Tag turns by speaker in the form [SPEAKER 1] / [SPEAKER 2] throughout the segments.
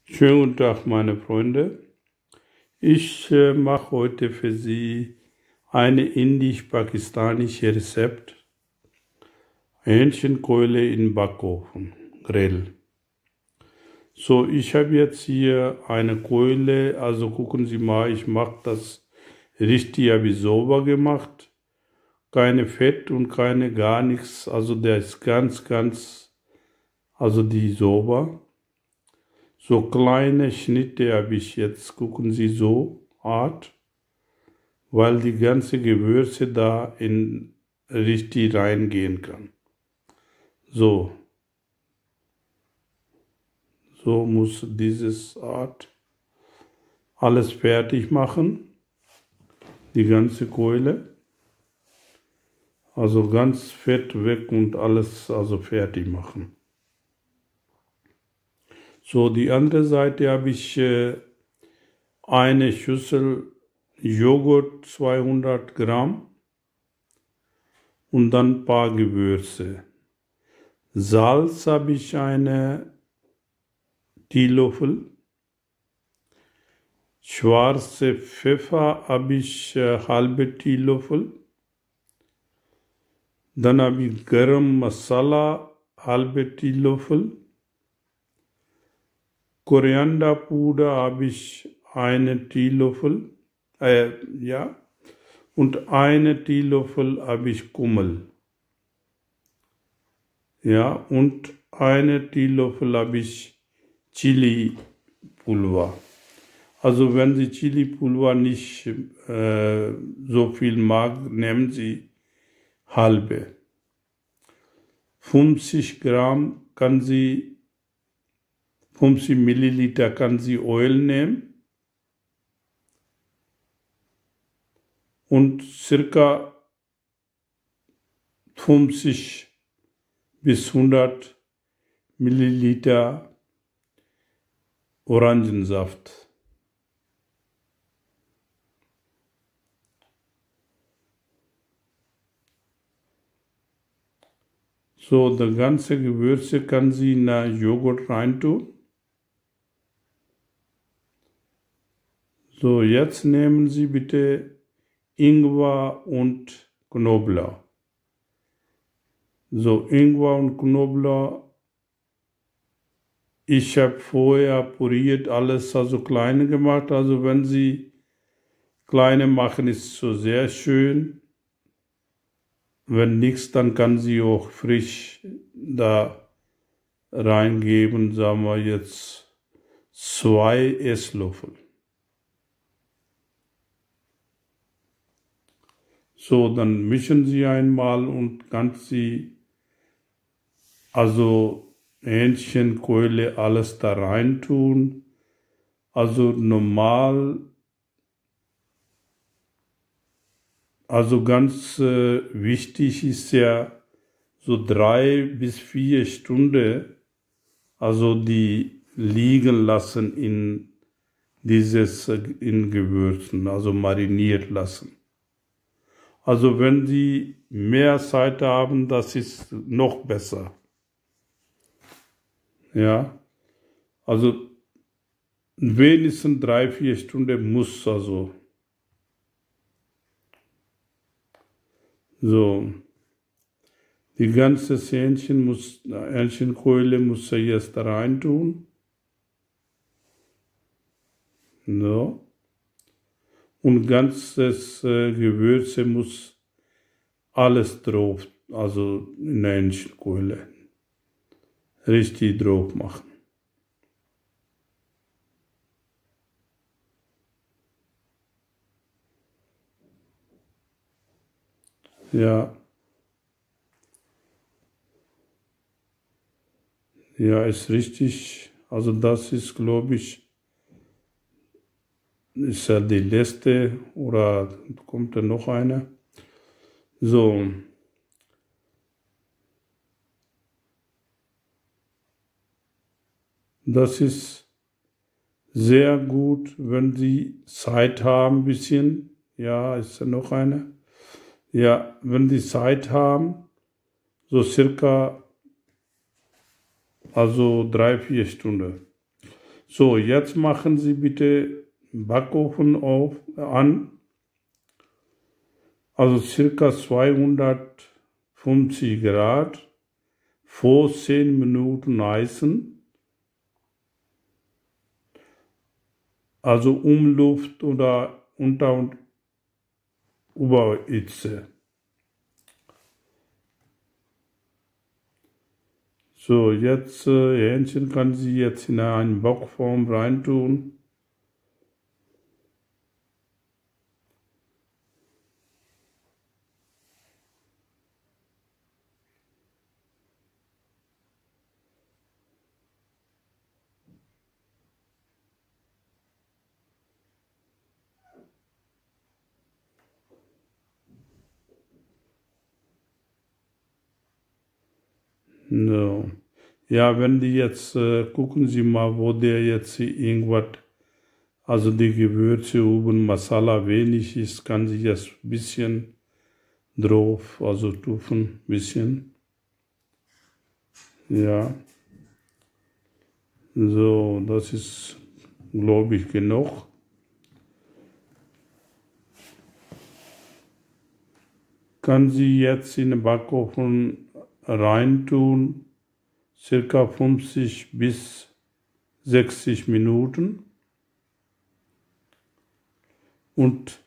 [SPEAKER 1] Schönen guten Tag, meine Freunde. Ich mache heute für Sie eine indisch-pakistanische Rezept. Hähnchenkeule in Backofen, Grill. So, ich habe jetzt hier eine Keule, also gucken Sie mal, ich mache das richtig, habe ich sauber gemacht. Keine Fett und keine gar nichts, also der ist ganz, also die sauber. So kleine Schnitte habe ich jetzt, gucken Sie so, Art, weil die ganze Gewürze da in richtig reingehen kann. So muss dieses Art alles fertig machen, die ganze Keule, also ganz Fett weg und alles also fertig machen. So, die andere Seite habe ich eine Schüssel Joghurt 200 Gramm und dann ein paar Gewürze. Salz habe ich eine Teelöffel. Schwarze Pfeffer habe ich halbe Teelöffel. Dann habe ich Garam Masala halbe Teelöffel. Korianderpuder habe ich eine Teelöffel, und eine Teelöffel habe ich Kummel. Ja, und eine Teelöffel habe ich Chili-Pulver. Also wenn Sie Chili-Pulver nicht so viel mag, nehmen Sie halbe. 50 Milliliter kann Sie Öl nehmen und circa 50 bis 100 Milliliter Orangensaft. So, die ganze Gewürze kann Sie in den Joghurt reintun. So, jetzt nehmen Sie bitte Ingwer und Knoblauch. So, Ingwer und Knoblauch. Ich habe vorher püriert alles, also kleine gemacht. Also wenn Sie kleine machen, ist so sehr schön. Wenn nichts, dann kann Sie auch frisch da reingeben, sagen wir jetzt 2 Esslöffel. So, dann mischen Sie einmal und ganz Sie, also Hähnchenkeule, alles da rein tun. Also normal, also ganz wichtig ist ja so 3 bis 4 Stunden, also die liegen lassen in Gewürzen, also mariniert lassen. Also wenn Sie mehr Zeit haben, das ist noch besser. Ja, also wenigstens 3, 4 Stunden muss also. So, die ganze Hähnchenkeule muss er jetzt da rein tun. So. Und ganzes Gewürze muss alles drauf, also in der Hähnchenkeule. Richtig drauf machen. Ja. Ja, ist richtig. Also das ist, glaube ich, ist ja die letzte oder kommt da noch eine? So. Das ist sehr gut, wenn Sie Zeit haben, ein bisschen. Ja, ist ja noch eine. Ja, wenn Sie Zeit haben, so circa, also 3, 4 Stunden. So, jetzt machen Sie bitte Backofen an. Also circa 250 Grad. Vor 10 Minuten heißen. Also Umluft oder Unter- und Überhitze. So, jetzt Hähnchen kann sie jetzt in eine Backform reintun. So. Ja, wenn die jetzt, gucken Sie mal, wo der jetzt irgendwas, also die Gewürze oben, Masala wenig ist, kann sie jetzt ein bisschen drauf, also tun, ein bisschen. Ja. So, das ist, glaube ich, genug. Kann sie jetzt in den Backofen reintun, circa 50 bis 60 Minuten. Und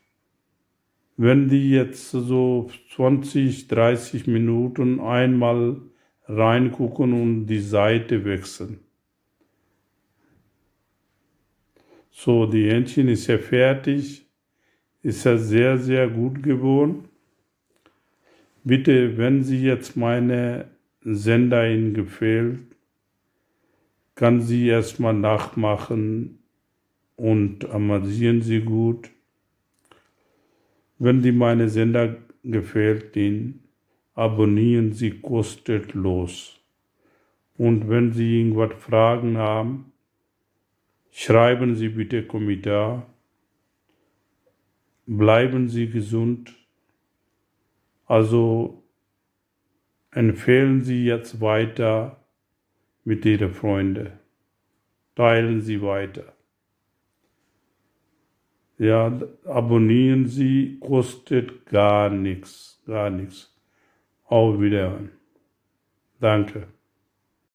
[SPEAKER 1] wenn die jetzt so 20, 30 Minuten einmal reingucken und die Seite wechseln. So, die Hähnchen ist ja fertig, ist ja sehr, sehr gut geworden. Bitte, wenn Sie jetzt meine Sender Ihnen gefällt, kann sie erstmal nachmachen und amüsieren Sie gut. Wenn die meine Sender gefällt Ihnen, abonnieren Sie kostenlos. Und wenn Sie irgendwas Fragen haben, schreiben Sie bitte Kommentar. Bleiben Sie gesund. Also empfehlen Sie jetzt weiter mit Ihren Freunden. Teilen Sie weiter. Ja, abonnieren Sie, kostet gar nichts, gar nichts. Auf Wiedersehen. Danke.